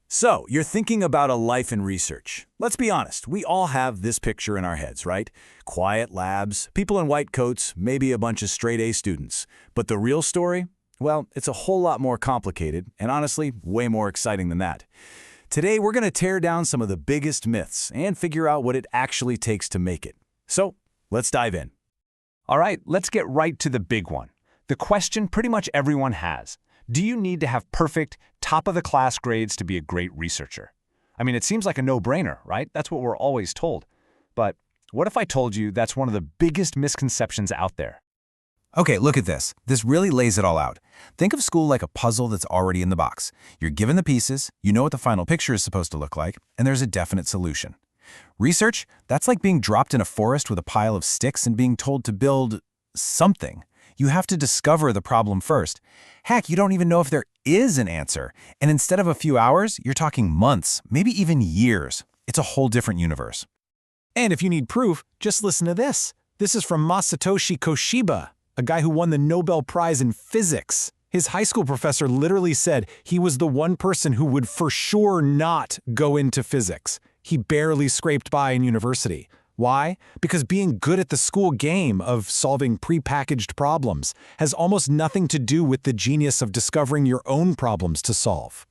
So, you're thinking about a life in research. Let's be honest, we all have this picture in our heads, right? Quiet labs, people in white coats, maybe a bunch of straight-A students. But the real story? Well, it's a whole lot more complicated, and honestly, way more exciting than that. Today, we're going to tear down some of the biggest myths and figure out what it actually takes to make it. So, let's dive in. All right, let's get right to the big one. The question pretty much everyone has. Do you need to have perfect, top-of-the-class grades to be a great researcher? I mean, it seems like a no-brainer, right? That's what we're always told. But what if I told you that's one of the biggest misconceptions out there? Okay, look at this. This really lays it all out. Think of school like a puzzle that's already in the box. You're given the pieces, you know what the final picture is supposed to look like, and there's a definite solution. Research, that's like being dropped in a forest with a pile of sticks and being told to build something. You have to discover the problem first. Heck, you don't even know if there is an answer. And instead of a few hours, you're talking months, maybe even years. It's a whole different universe. And if you need proof, just listen to this. This is from Masatoshi Koshiba, a guy who won the Nobel Prize in physics. His high school professor literally said he was the one person who would for sure not go into physics. He barely scraped by in university. Why? Because being good at the school game of solving prepackaged problems has almost nothing to do with the genius of discovering your own problems to solve.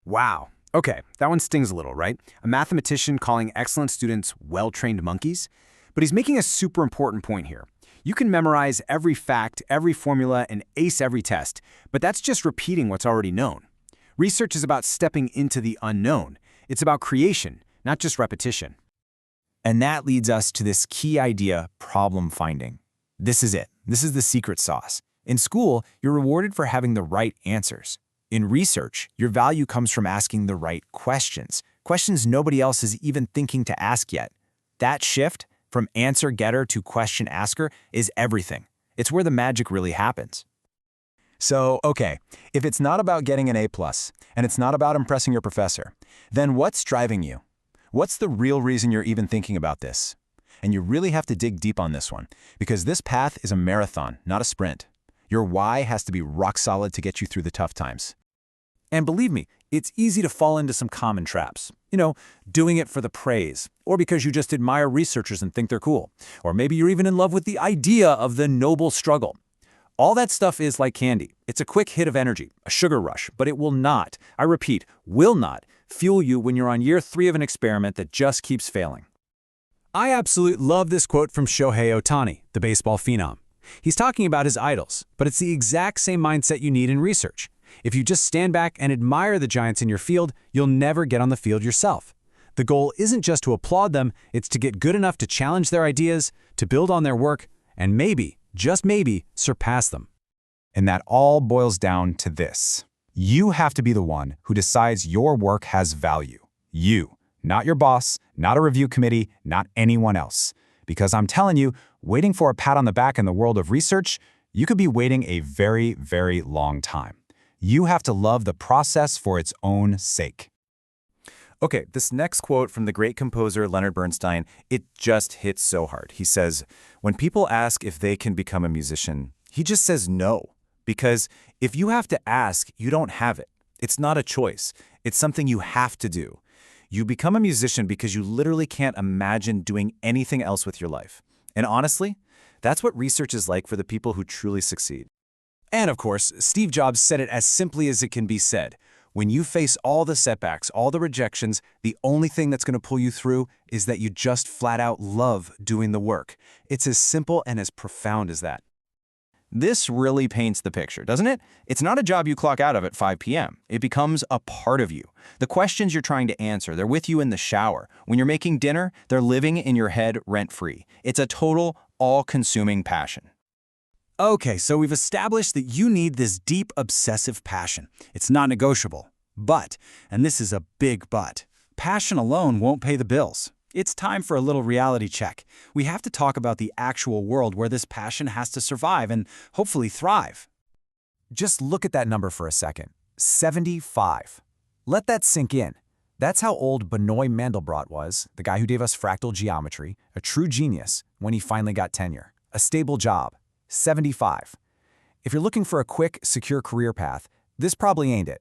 Wow. Okay, that one stings a little, right? A mathematician calling excellent students well-trained monkeys? But he's making a super important point here. You can memorize every fact, every formula, and ace every test, but that's just repeating what's already known. Research is about stepping into the unknown. It's about creation, not just repetition. And that leads us to this key idea, problem finding. This is it. This is the secret sauce. In school, you're rewarded for having the right answers. In research, your value comes from asking the right questions, questions nobody else is even thinking to ask yet. That shift from answer getter to question asker is everything. It's where the magic really happens. So, okay, if it's not about getting an A+, and it's not about impressing your professor, then what's driving you? What's the real reason you're even thinking about this? And you really have to dig deep on this one, because this path is a marathon, not a sprint. Your why has to be rock solid to get you through the tough times. And believe me, it's easy to fall into some common traps. You know, doing it for the praise, or because you just admire researchers and think they're cool. Or maybe you're even in love with the idea of the noble struggle. All that stuff is like candy. It's a quick hit of energy, a sugar rush, but it will not, I repeat, will not, fuel you when you're on year 3 of an experiment that just keeps failing. I absolutely love this quote from Shohei Ohtani, the baseball phenom. He's talking about his idols, but it's the exact same mindset you need in research. If you just stand back and admire the giants in your field, you'll never get on the field yourself. The goal isn't just to applaud them, it's to get good enough to challenge their ideas, to build on their work, and maybe, just maybe, surpass them. And that all boils down to this. You have to be the one who decides your work has value. You, not your boss, not a review committee, not anyone else. Because I'm telling you, waiting for a pat on the back in the world of research, you could be waiting a very, very long time. You have to love the process for its own sake. Okay, this next quote from the great composer Leonard Bernstein, it just hits so hard. He says, when people ask if they can become a musician, he just says no. Because if you have to ask, you don't have it. It's not a choice. It's something you have to do. You become a musician because you literally can't imagine doing anything else with your life. And honestly, that's what research is like for the people who truly succeed. And of course, Steve Jobs said it as simply as it can be said. When you face all the setbacks, all the rejections, the only thing that's going to pull you through is that you just flat out love doing the work. It's as simple and as profound as that. This really paints the picture, doesn't it? It's not a job you clock out of at 5 p.m. It becomes a part of you. The questions you're trying to answer, they're with you in the shower. When you're making dinner, they're living in your head rent-free. It's a total, all-consuming passion. Okay, so we've established that you need this deep, obsessive passion. It's not negotiable. But, and this is a big but, passion alone won't pay the bills. It's time for a little reality check. We have to talk about the actual world where this passion has to survive and hopefully thrive. Just look at that number for a second. 75. Let that sink in. That's how old Benoit Mandelbrot was, the guy who gave us fractal geometry, a true genius, when he finally got tenure. A stable job. 75. If you're looking for a quick, secure career path, this probably ain't it.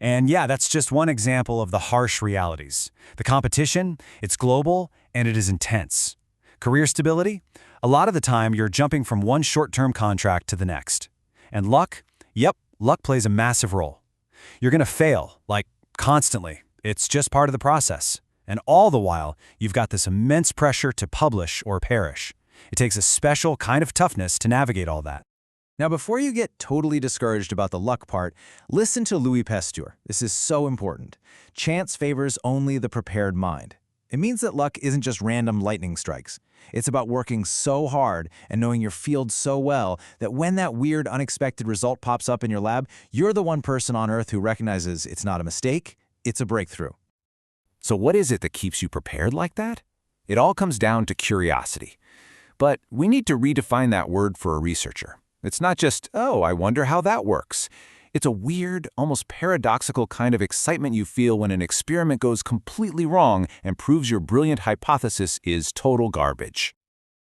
And yeah, that's just one example of the harsh realities. The competition, it's global, and it is intense. Career stability? A lot of the time, you're jumping from one short-term contract to the next. And luck? Yep, luck plays a massive role. You're going to fail, like, constantly. It's just part of the process. And all the while, you've got this immense pressure to publish or perish. It takes a special kind of toughness to navigate all that. Now, before you get totally discouraged about the luck part, listen to Louis Pasteur. This is so important. Chance favors only the prepared mind. It means that luck isn't just random lightning strikes. It's about working so hard and knowing your field so well that when that weird, unexpected result pops up in your lab, you're the one person on Earth who recognizes it's not a mistake, it's a breakthrough. So what is it that keeps you prepared like that? It all comes down to curiosity. But we need to redefine that word for a researcher. It's not just, oh, I wonder how that works. It's a weird, almost paradoxical kind of excitement you feel when an experiment goes completely wrong and proves your brilliant hypothesis is total garbage.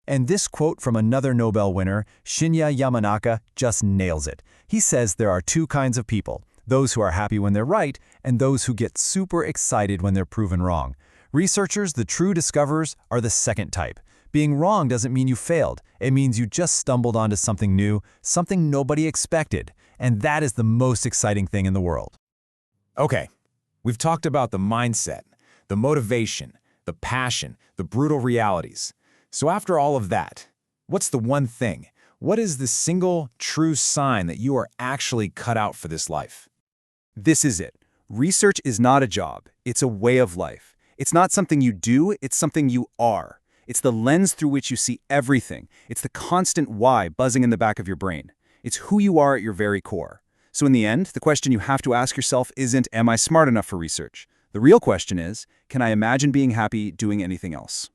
And this quote from another Nobel winner, Shinya Yamanaka, just nails it. He says there are two kinds of people, those who are happy when they're right and those who get super excited when they're proven wrong. Researchers, the true discoverers, are the second type. Being wrong doesn't mean you failed. It means you just stumbled onto something new, something nobody expected. And that is the most exciting thing in the world. Okay, we've talked about the mindset, the motivation, the passion, the brutal realities. So after all of that, what's the one thing? What is the single true sign that you are actually cut out for this life? This is it. Research is not a job. It's a way of life. It's not something you do, it's something you are. It's the lens through which you see everything. It's the constant why buzzing in the back of your brain. It's who you are at your very core. So in the end, the question you have to ask yourself isn't, am I smart enough for research? The real question is, can I imagine being happy doing anything else?